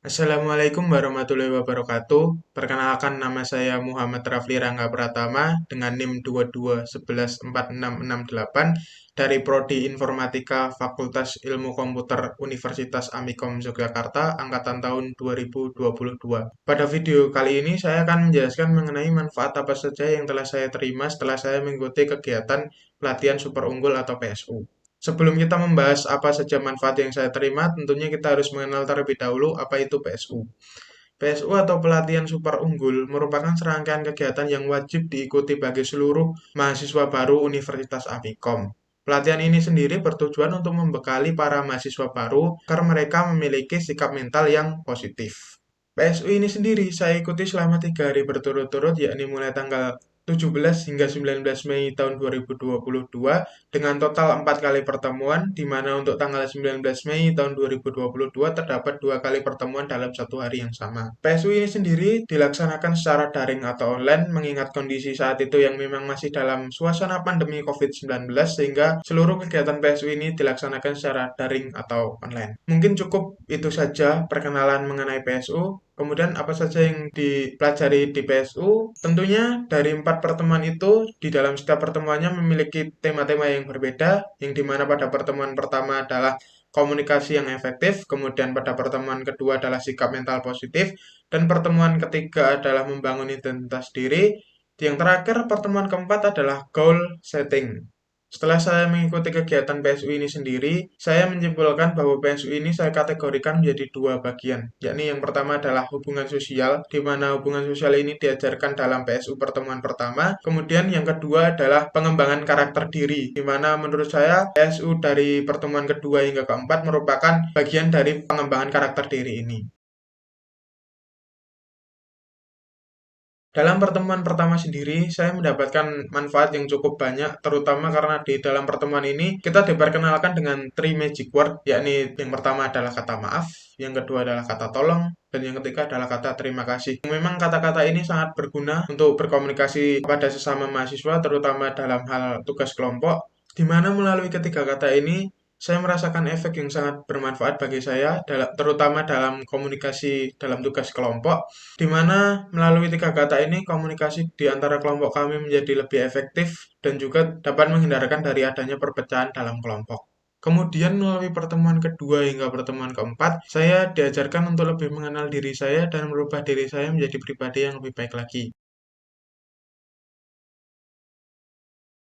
Assalamualaikum warahmatullahi wabarakatuh. Perkenalkan nama saya Muhammad Rafli Rangga Pratama dengan NIM 22114668 dari Prodi Informatika Fakultas Ilmu Komputer Universitas Amikom Yogyakarta angkatan tahun 2022. Pada video kali ini saya akan menjelaskan mengenai manfaat apa saja yang telah saya terima setelah saya mengikuti kegiatan pelatihan super unggul atau PSU. Sebelum kita membahas apa saja manfaat yang saya terima, tentunya kita harus mengenal terlebih dahulu apa itu PSU. PSU atau pelatihan super unggul merupakan serangkaian kegiatan yang wajib diikuti bagi seluruh mahasiswa baru Universitas Amikom. Pelatihan ini sendiri bertujuan untuk membekali para mahasiswa baru agar mereka memiliki sikap mental yang positif. PSU ini sendiri saya ikuti selama 3 hari berturut-turut, yakni mulai tanggal 17 hingga 19 Mei tahun 2022 dengan total 4 kali pertemuan, di mana untuk tanggal 19 Mei tahun 2022 terdapat 2 kali pertemuan dalam satu hari yang sama. PSU ini sendiri dilaksanakan secara daring atau online mengingat kondisi saat itu yang memang masih dalam suasana pandemi COVID-19 sehingga seluruh kegiatan PSU ini dilaksanakan secara daring atau online. Mungkin cukup itu saja perkenalan mengenai PSU. Kemudian apa saja yang dipelajari di PSU? Tentunya dari 4 pertemuan itu, di dalam setiap pertemuannya memiliki tema-tema yang berbeda, yang dimana pada pertemuan pertama adalah komunikasi yang efektif, kemudian pada pertemuan kedua adalah sikap mental positif, dan pertemuan ketiga adalah membangun identitas diri. Yang terakhir, pertemuan keempat adalah goal setting. Setelah saya mengikuti kegiatan PSU ini sendiri, saya menyimpulkan bahwa PSU ini saya kategorikan menjadi 2 bagian, yakni yang pertama adalah hubungan sosial, di mana hubungan sosial ini diajarkan dalam PSU pertemuan pertama. Kemudian yang kedua adalah pengembangan karakter diri, di mana menurut saya PSU dari pertemuan kedua hingga keempat merupakan bagian dari pengembangan karakter diri ini. Dalam pertemuan pertama sendiri, saya mendapatkan manfaat yang cukup banyak, terutama karena di dalam pertemuan ini kita diperkenalkan dengan three magic word, yakni yang pertama adalah kata maaf, yang kedua adalah kata tolong, dan yang ketiga adalah kata terima kasih. Memang kata-kata ini sangat berguna untuk berkomunikasi pada sesama mahasiswa, terutama dalam hal tugas kelompok, di mana melalui ketiga kata ini saya merasakan efek yang sangat bermanfaat bagi saya, terutama dalam komunikasi dalam tugas kelompok, di mana melalui tiga kata ini komunikasi di antara kelompok kami menjadi lebih efektif dan juga dapat menghindarkan dari adanya perpecahan dalam kelompok. Kemudian melalui pertemuan kedua hingga pertemuan keempat, saya diajarkan untuk lebih mengenal diri saya dan merubah diri saya menjadi pribadi yang lebih baik lagi.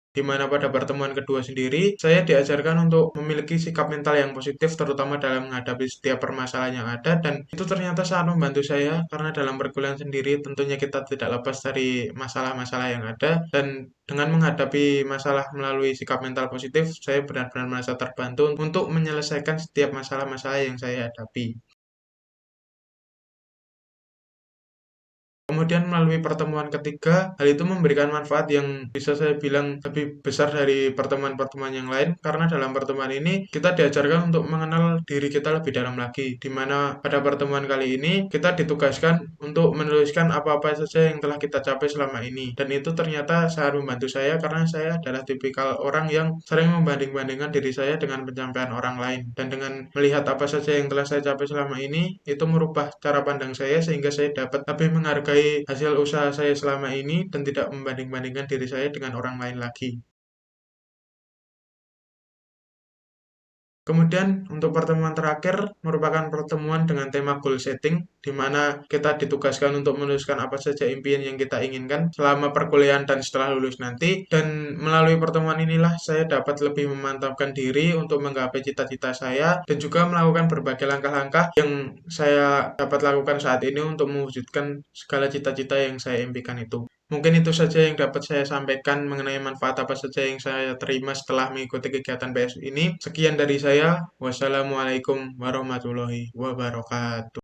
Di mana pada pertemuan kedua sendiri, saya diajarkan untuk memiliki sikap mental yang positif, terutama dalam menghadapi setiap permasalahan yang ada, dan itu ternyata sangat membantu saya, karena dalam perkuliahan sendiri tentunya kita tidak lepas dari masalah-masalah yang ada, dan dengan menghadapi masalah melalui sikap mental positif, saya benar-benar merasa terbantu untuk menyelesaikan setiap masalah-masalah yang saya hadapi. Kemudian melalui pertemuan ketiga, hal itu memberikan manfaat yang bisa saya bilang lebih besar dari pertemuan-pertemuan yang lain, karena dalam pertemuan ini kita diajarkan untuk mengenal diri kita lebih dalam lagi, di mana pada pertemuan kali ini kita ditugaskan untuk menuliskan apa-apa saja yang telah kita capai selama ini. Dan itu ternyata sangat membantu saya karena saya adalah tipikal orang yang sering membanding-bandingkan diri saya dengan pencapaian orang lain. Dan dengan melihat apa saja yang telah saya capai selama ini, itu merubah cara pandang saya sehingga saya dapat lebih menghargai hasil usaha saya selama ini dan tidak membanding-bandingkan diri saya dengan orang lain lagi. Kemudian untuk pertemuan terakhir merupakan pertemuan dengan tema goal setting, di mana kita ditugaskan untuk menuliskan apa saja impian yang kita inginkan selama perkuliahan dan setelah lulus nanti. Dan melalui pertemuan inilah saya dapat lebih memantapkan diri untuk menggapai cita-cita saya dan juga melakukan berbagai langkah-langkah yang saya dapat lakukan saat ini untuk mewujudkan segala cita-cita yang saya impikan itu. Mungkin itu saja yang dapat saya sampaikan mengenai manfaat apa saja yang saya terima setelah mengikuti kegiatan PSU ini. Sekian dari saya. Wassalamualaikum warahmatullahi wabarakatuh.